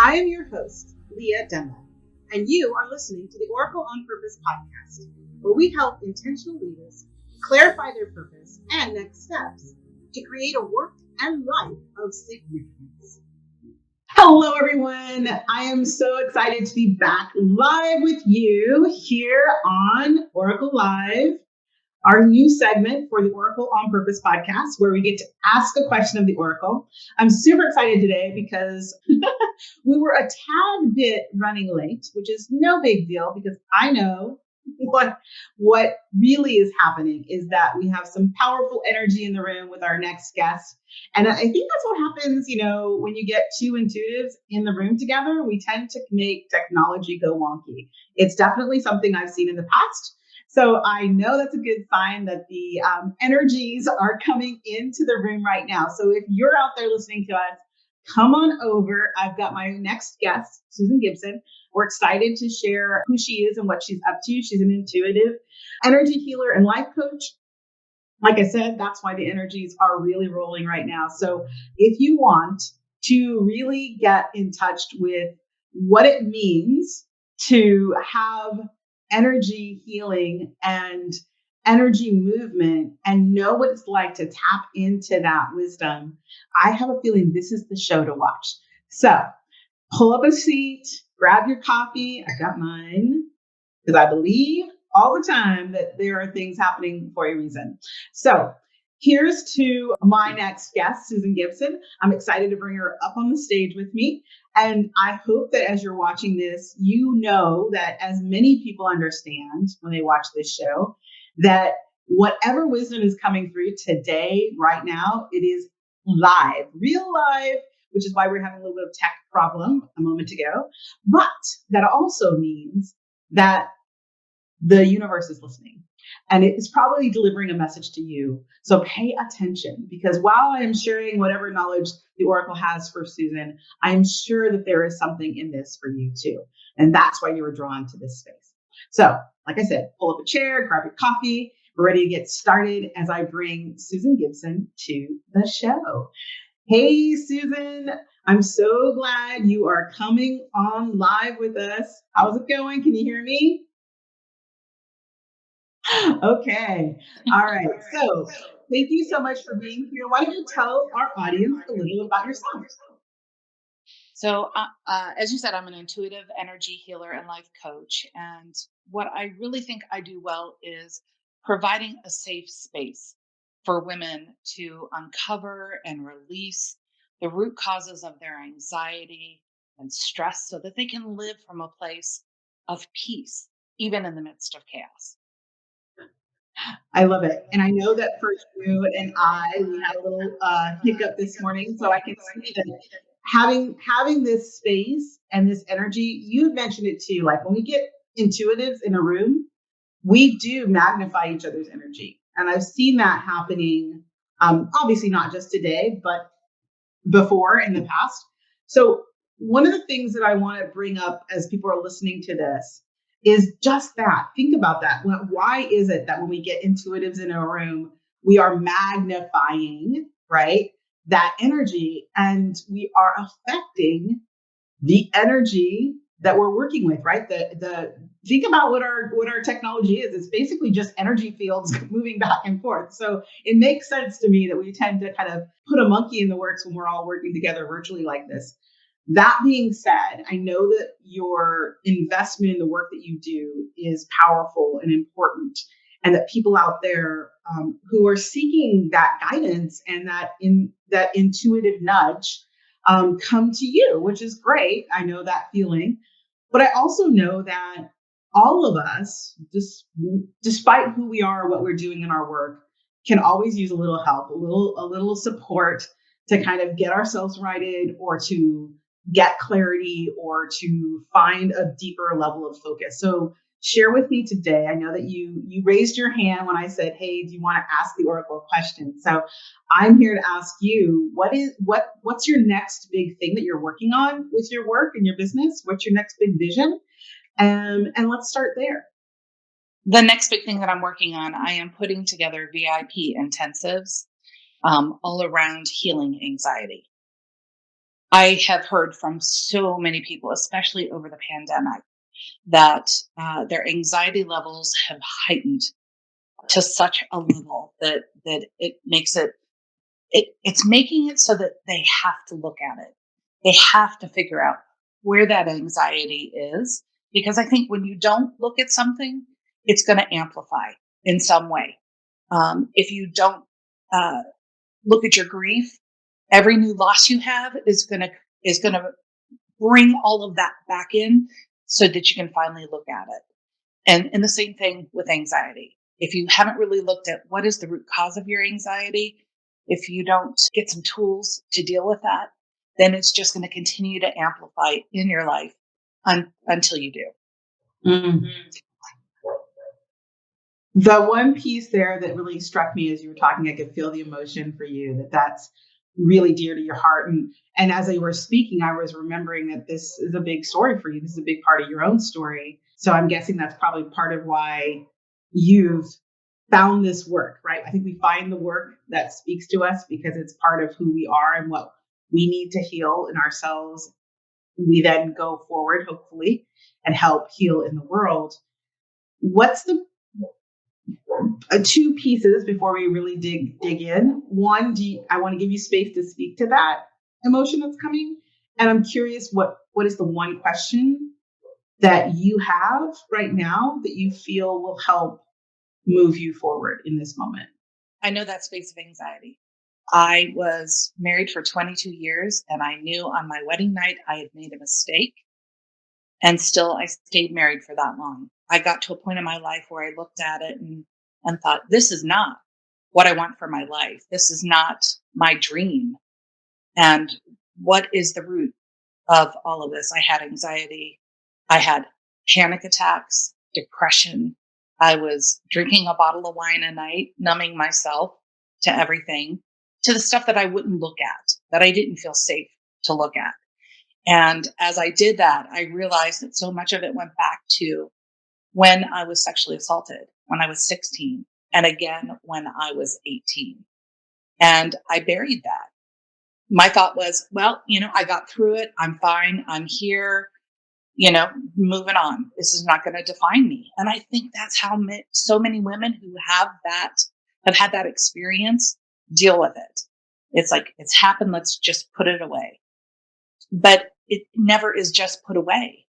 I am your host, Leah Demla, and you are listening to the Oracle on Purpose podcast, where we help intentional leaders clarify their purpose and next steps to create a work and life of significance. Hello, everyone. I am so excited to be back live with you here on Oracle Live, our new segment for the Oracle on Purpose podcast, where we get to ask a question of the Oracle. I'm super excited today because we were a tad bit running late, which is no big deal because I know what really is happening is that we have some powerful energy in the room with our next guest. And I think that's what happens, when you get two intuitives in the room together, we tend to make technology go wonky. It's definitely something I've seen in the past. So I know that's a good sign that the energies are coming into the room right now. So if you're out there listening to us, come on over. I've got my next guest, Susan Gibson. We're excited to share who she is and what she's up to. She's an intuitive energy healer and life coach. Like I said, that's why the energies are really rolling right now. So if you want to really get in touch with what it means to have energy healing and energy movement and know what it's like to tap into that wisdom, I have a feeling this is the show to watch. So pull up a seat, grab your coffee. I got mine because I believe all the time that there are things happening for a reason. So here's to my next guest, Susan Gibson. I'm excited to bring her up on the stage with me. And I hope that as you're watching this, you know that as many people understand when they watch this show, that whatever wisdom is coming through today, right now, it is live, real live, which is why we're having a little bit of tech problem a moment ago. But that also means that the universe is listening and it is probably delivering a message to you. So pay attention, because while I am sharing whatever knowledge the Oracle has for Susan, I am sure that there is something in this for you too. And that's why you were drawn to this space. So like I said, pull up a chair, grab your coffee. We're ready to get started as I bring Susan Gibson to the show. Hey, Susan, I'm so glad you are coming on live with us. How's it going? Can you hear me? Okay. All right. So thank you so much for being here. Why don't you tell our audience a little about yourself? So, as you said, I'm an intuitive energy healer and life coach. And what I really think I do well is providing a safe space for women to uncover and release the root causes of their anxiety and stress so that they can live from a place of peace, even in the midst of chaos. I love it. And I know that for you and we had a little hiccup this morning. So I can see that having this space and this energy, you mentioned it too. Like when we get intuitives in a room, we do magnify each other's energy. And I've seen that happening, obviously not just today, but before in the past. So one of the things that I want to bring up as people are listening to this is just that. Think about that. Why is it that when we get intuitives in a room, we are magnifying, right, that energy, and we are affecting the energy that we're working with, right? The think about what our technology is. It's basically just energy fields moving back and forth. So it makes sense to me that we tend to kind of put a monkey in the works when we're all working together virtually like this. That being said, I know that your investment in the work that you do is powerful and important, and that people out there who are seeking that guidance and that intuitive nudge come to you, which is great. I know that feeling, but I also know that all of us, despite who we are, what we're doing in our work, can always use a little help, a little support to kind of get ourselves righted, or to get clarity, or to find a deeper level of focus. So share with me today. I know that you raised your hand when I said, hey, do you want to ask the Oracle a question? So I'm here to ask you, what's your next big thing that you're working on with your work and your business? What's your next big vision? And let's start there. The next big thing that I'm working on, I am putting together VIP intensives all around healing anxiety. I have heard from so many people, especially over the pandemic, that their anxiety levels have heightened to such a level that it makes it's making it so that they have to look at it. They have to figure out where that anxiety is. Because I think when you don't look at something, it's going to amplify in some way. If you don't uh, look at your grief, every new loss you have is gonna bring all of that back in so that you can finally look at it. And the same thing with anxiety. If you haven't really looked at what is the root cause of your anxiety, if you don't get some tools to deal with that, then it's just going to continue to amplify in your life until you do. Mm-hmm. The one piece there that really struck me as you were talking, I could feel the emotion for you, that's really dear to your heart. And as I were speaking, I was remembering that this is a big story for you. This is a big part of your own story. So I'm guessing that's probably part of why you've found this work, right? I think we find the work that speaks to us because it's part of who we are and what we need to heal in ourselves. We then go forward, hopefully, and help heal in the world. What's the two pieces before we really dig in? One, I want to give you space to speak to that emotion that's coming, and I'm curious what is the one question that you have right now that you feel will help move you forward in this moment? I know that space of anxiety. I was married for 22 years, and I knew on my wedding night I had made a mistake. And still, I stayed married for that long. I got to a point in my life where I looked at it and thought, this is not what I want for my life. This is not my dream. And what is the root of all of this? I had anxiety. I had panic attacks, depression. I was drinking a bottle of wine a night, numbing myself to everything, to the stuff that I wouldn't look at, that I didn't feel safe to look at. And as I did that, I realized that so much of it went back to when I was sexually assaulted, when I was 16, and again when I was 18. And I buried that. My thought was, well, I got through it. I'm fine. I'm here, moving on. This is not going to define me. And I think that's how so many women who have had that experience deal with it. It's like, it's happened. Let's just put it away. But it never is just put away.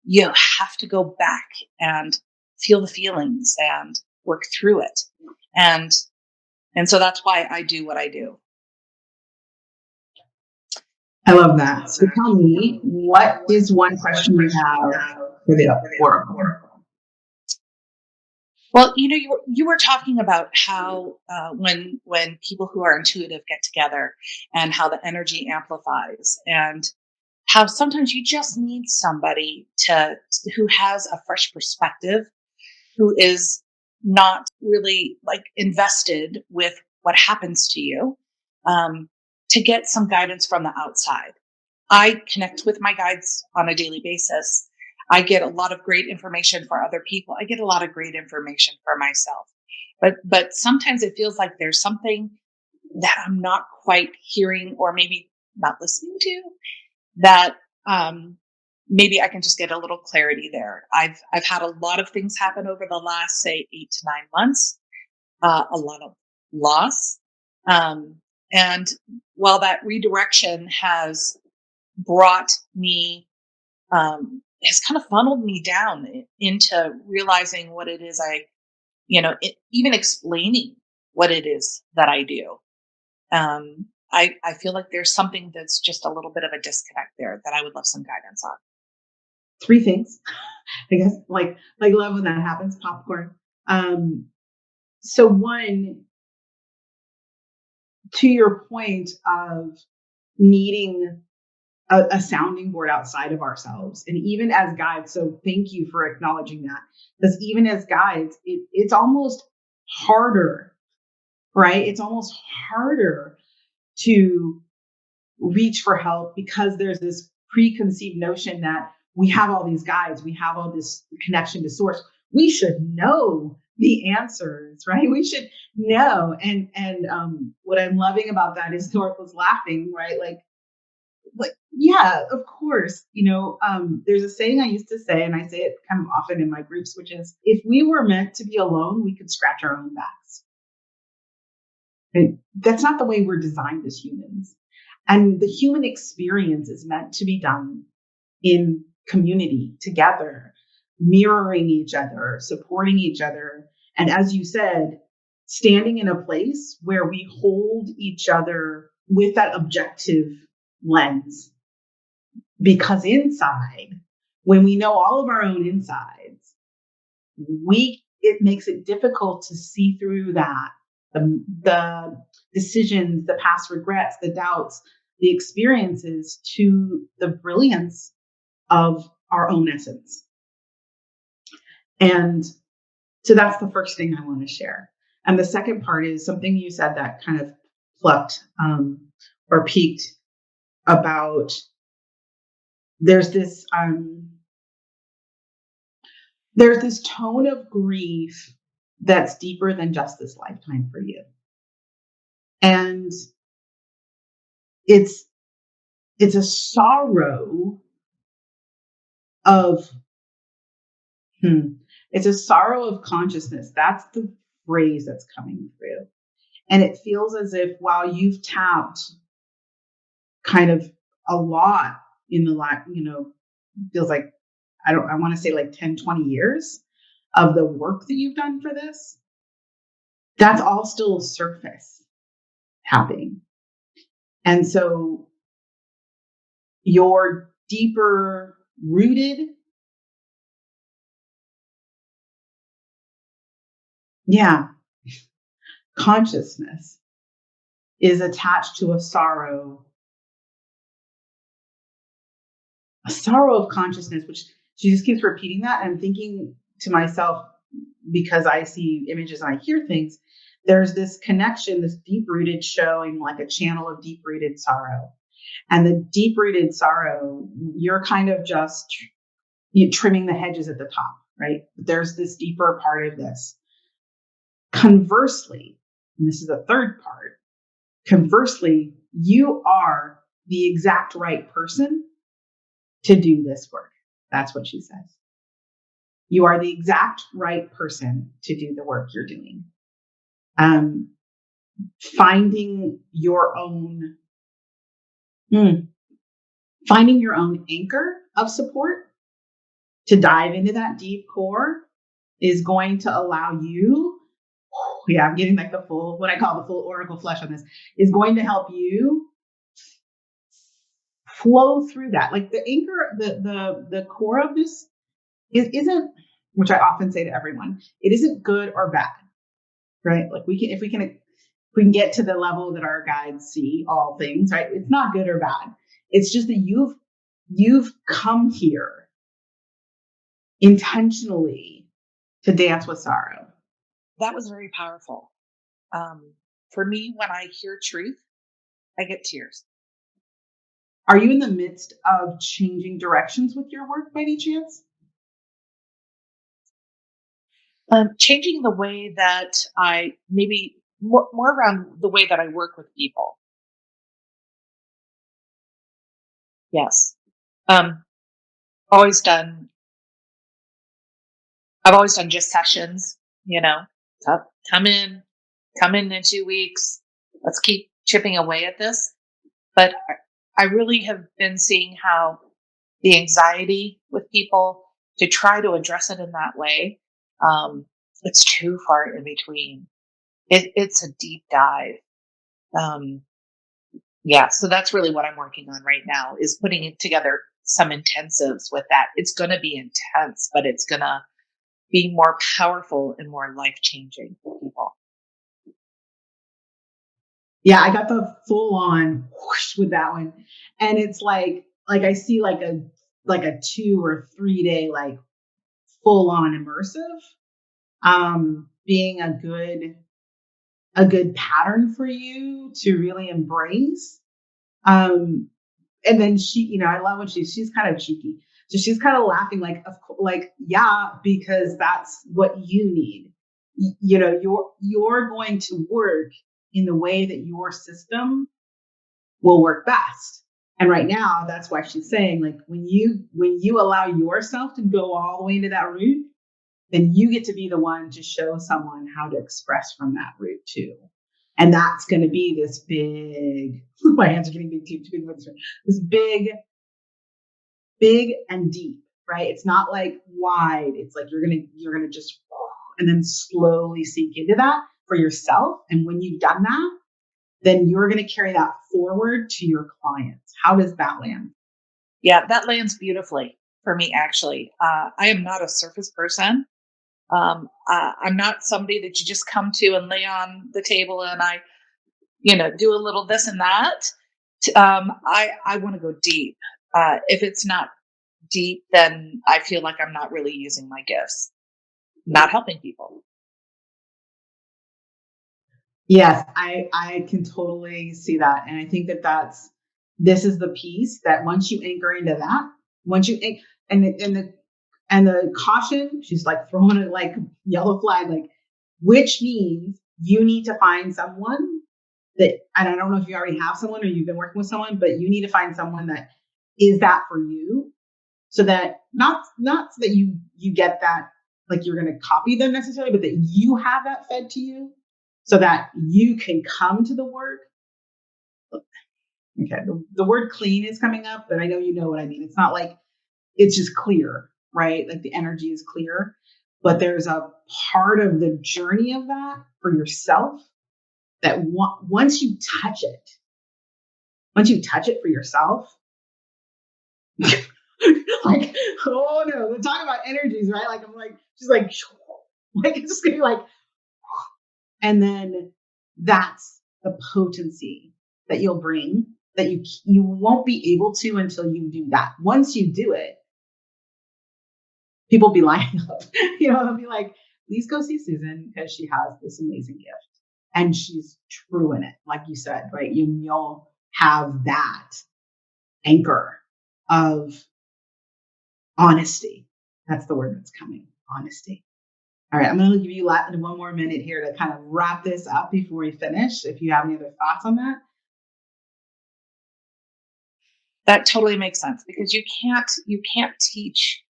You have to go back and feel the feelings and work through it. And so that's why I do what I do. I love that. So tell me, what is one question you have for the oracle? Well, you were talking about how when people who are intuitive get together and how the energy amplifies, and how sometimes you just need somebody who has a fresh perspective, who is not really like invested with what happens to you, to get some guidance from the outside. I connect with my guides on a daily basis. I get a lot of great information for other people. I get a lot of great information for myself. But sometimes it feels like there's something that I'm not quite hearing, or maybe not listening to, that maybe I can just get a little clarity there. I've had a lot of things happen over the last, say, 8 to 9 months, a lot of loss. And while that redirection has brought me, has kind of funneled me down into realizing what it is even explaining what it is that I do. I feel like there's something that's just a little bit of a disconnect there that I would love some guidance on. 3 things, I guess, like love when that happens, popcorn. So one, to your point of needing a sounding board outside of ourselves, and even as guides. So thank you for acknowledging that, because even as guides, it's almost harder, right? It's almost harder to reach for help because there's this preconceived notion that we have all these guides, we have all this connection to source. We should know the answers, right? We should know. And what I'm loving about that is North was laughing, right? Like Yeah, of course. There's a saying I used to say, and I say it kind of often in my groups, which is if we were meant to be alone, we could scratch our own backs. And that's not the way we're designed as humans. And the human experience is meant to be done in community, together, mirroring each other, supporting each other. And as you said, standing in a place where we hold each other with that objective lens. Because inside, when we know all of our own insides, it makes it difficult to see through that the decisions, the past regrets, the doubts, the experiences to the brilliance of our own essence. And so that's the first thing I want to share. And the second part is something you said that kind of plucked or peaked about there's this tone of grief that's deeper than just this lifetime for you. And it's a sorrow of it's a sorrow of consciousness. That's the phrase that's coming through. And it feels as if while you've tapped kind of a lot in the last, feels like I want to say like 10, 20 years of the work that you've done for this, that's all still surface tapping. And so your deeper rooted, consciousness is attached to a sorrow of consciousness, which she just keeps repeating that. And I'm thinking to myself, because I see images and I hear things, there's this connection, this deep rooted showing like a channel of deep rooted sorrow. And the deep rooted sorrow, you're kind of just trimming the hedges at the top, right? There's this deeper part of this. Conversely, and this is the third part, conversely, you are the exact right person to do this work. That's what she says. You are the exact right person to do the work you're doing. Finding your own anchor of support to dive into that deep core is going to allow you, I'm getting like what I call the full oracle flesh on this, is going to help you flow through that. Like the anchor, the core of this isn't, which I often say to everyone, it isn't good or bad, right? Like if we can get to the level that our guides see all things, right? It's not good or bad. It's just that you've come here intentionally to dance with sorrow. That was very powerful. For me, when I hear truth, I get tears. Are you in the midst of changing directions with your work by any chance? Changing the way that I maybe more around the way that I work with people. Yes. I've always done just sessions, come in in 2 weeks. Let's keep chipping away at this. But I really have been seeing how the anxiety with people to try to address it in that way. It's too far in between. It's a deep dive. So that's really what I'm working on right now is putting together some intensives with that. It's going to be intense, but it's going to be more powerful and more life-changing for people. Yeah, I got the full on whoosh with that one. And it's like I see like a 2 or 3 day, like full on immersive, being a good pattern for you to really embrace. And then she, I love when she's kind of cheeky. So she's kind of laughing because that's what you need. You're going to work in the way that your system will work best. And right now, that's why she's saying, like, when you allow yourself to go all the way into that root, then you get to be the one to show someone how to express from that root too. And that's going to be this big, my hands are getting big too big for this big and deep, right? It's not like wide. It's like you're gonna just and then slowly sink into that for yourself. And when you've done that, then you're going to carry that forward to your clients. How does that land? Yeah, that lands beautifully for me, actually. I am not a surface person. I'm not somebody that you just come to and lay on the table and I, do a little this and that. I want to go deep. If it's not deep, then I feel like I'm not really using my gifts, not helping people. Yes, I can totally see that. And I think this is the piece that once you anchor into that, once you, and the caution, she's like throwing it like yellow flag, like, which means you need to find someone that, and I don't know if you already have someone or you've been working with someone, but you need to find someone that is that for you. So that not so that you get that, like you're going to copy them necessarily, but that you have that fed to you so that you can come to the work. Okay. The word clean is coming up, but I know you know what I mean. It's not like it's just clear, right? Like the energy is clear, but there's a part of the journey of that for yourself that once you touch it for yourself, like, oh no, we're talking about energies, right? Like, I'm like, she's like it's just gonna be like, and then that's the potency that you'll bring that you won't be able to until you do that. Once you do it, people be lining up, they'll be like, please go see Susan because she has this amazing gift and she's true in it. Like you said, right? You'll have that anchor of honesty. That's the word that's coming. Honesty. All right. I'm going to give you one more minute here to kind of wrap this up before we finish. If you have any other thoughts on that. That totally makes sense because you can't teach,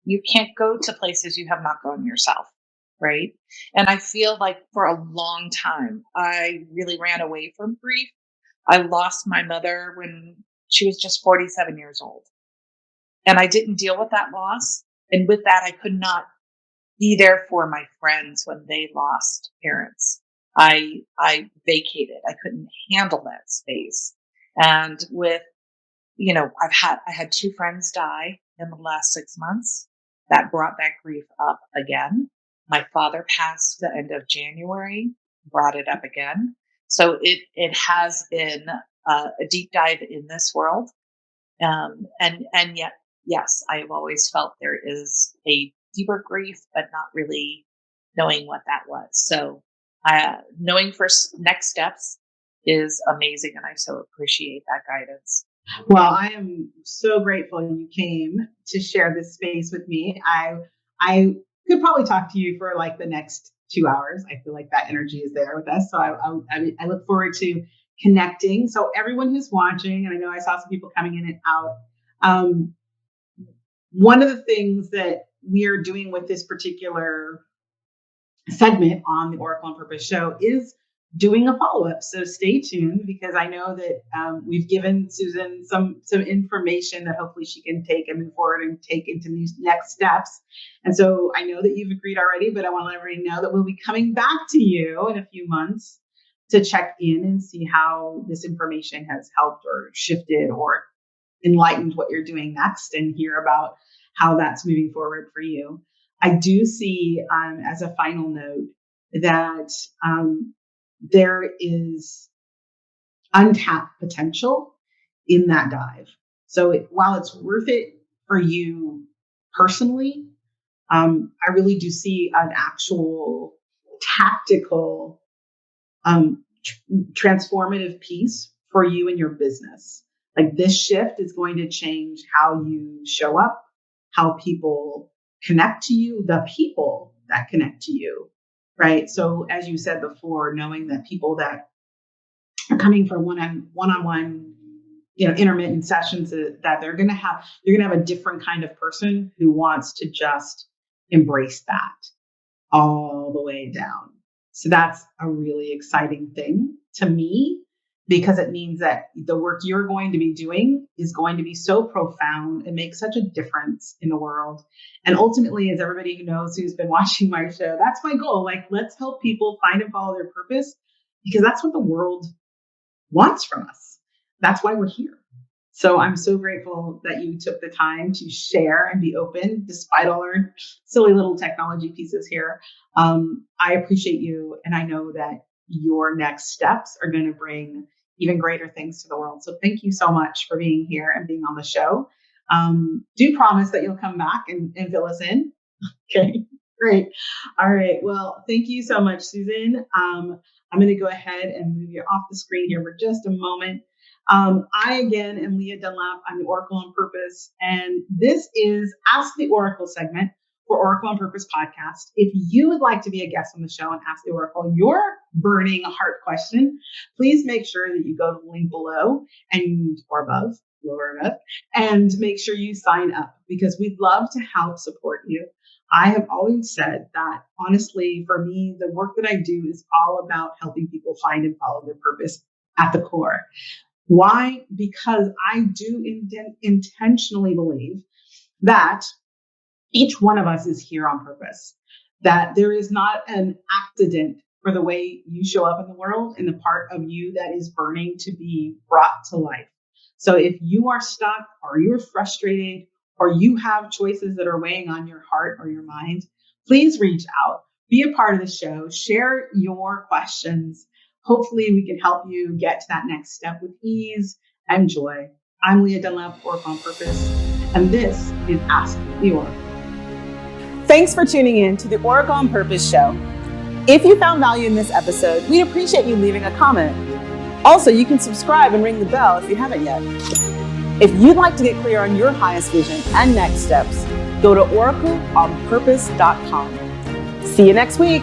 you can't go to places you have not gone yourself. Right. And I feel like for a long time, I really ran away from grief. I lost my mother when she was just 47 years old. And I didn't deal with that loss. And with that, I could not be there for my friends when they lost parents. I vacated. I couldn't handle that space. And with, I had two friends die in the last 6 months. That brought that grief up again. My father passed the end of January, brought it up again. So it has been a deep dive in this world. And yet, yes, I have always felt there is a deeper grief, but not really knowing what that was. So, knowing first next steps is amazing, and I so appreciate that guidance. Well, I am so grateful you came to share this space with me. I could probably talk to you for like the next 2 hours. I feel like that energy is there with us. So I look forward to connecting. So everyone who's watching, and I know I saw some people coming in and out. One of the things that we are doing with this particular segment on the Oracle on Purpose show is doing a follow-up. So stay tuned because I know that we've given Susan some information that hopefully she can take and move forward and take into these next steps. And so I know that you've agreed already, but I want to let everybody know that we'll be coming back to you in a few months to check in and see how this information has helped or shifted or enlightened what you're doing next and hear about how that's moving forward for you. I do see as a final note that there is untapped potential in that dive. So while it's worth it for you personally, I really do see an actual tactical transformative piece for you and your business. Like this shift is going to change how you show up, how people connect to you, the people that connect to you, right? So as you said before, knowing that people that are coming for one-on-one intermittent sessions that you're going to have a different kind of person who wants to just embrace that all the way down. So that's a really exciting thing to me, because it means that the work you're going to be doing is going to be so profound and make such a difference in the world. And ultimately, as everybody who knows who's been watching my show, that's my goal. Like, let's help people find and follow their purpose, because that's what the world wants from us. That's why we're here. So I'm so grateful that you took the time to share and be open, despite all our silly little technology pieces here. I appreciate you, and I know that your next steps are going to bring even greater things to the world. So thank you so much for being here and being on the show. Do promise that you'll come back and fill us in. Okay, great. All right. Well, thank you so much, Susan. I'm going to go ahead and move you off the screen here for just a moment. I, again, am Leah Dunlap. I'm the Oracle on Purpose, and this is Ask the Oracle segment for Oracle on Purpose podcast. If you would like to be a guest on the show and ask the Oracle your burning heart question, please make sure that you go to the link below or above, lower above, and make sure you sign up, because we'd love to help support you. I have always said that, honestly, for me, the work that I do is all about helping people find and follow their purpose at the core. Why? Because I do intentionally believe that each one of us is here on purpose, that there is not an accident for the way you show up in the world and the part of you that is burning to be brought to life. So if you are stuck, or you're frustrated, or you have choices that are weighing on your heart or your mind, please reach out, be a part of the show, share your questions. Hopefully we can help you get to that next step with ease and joy. I'm Leah Dunlap, Oracle on Purpose, and this is Ask the Oracle. Thanks for tuning in to the Oracle on Purpose show. If you found value in this episode, we'd appreciate you leaving a comment. Also, you can subscribe and ring the bell if you haven't yet. If you'd like to get clear on your highest vision and next steps, go to oracleonpurpose.com. See you next week.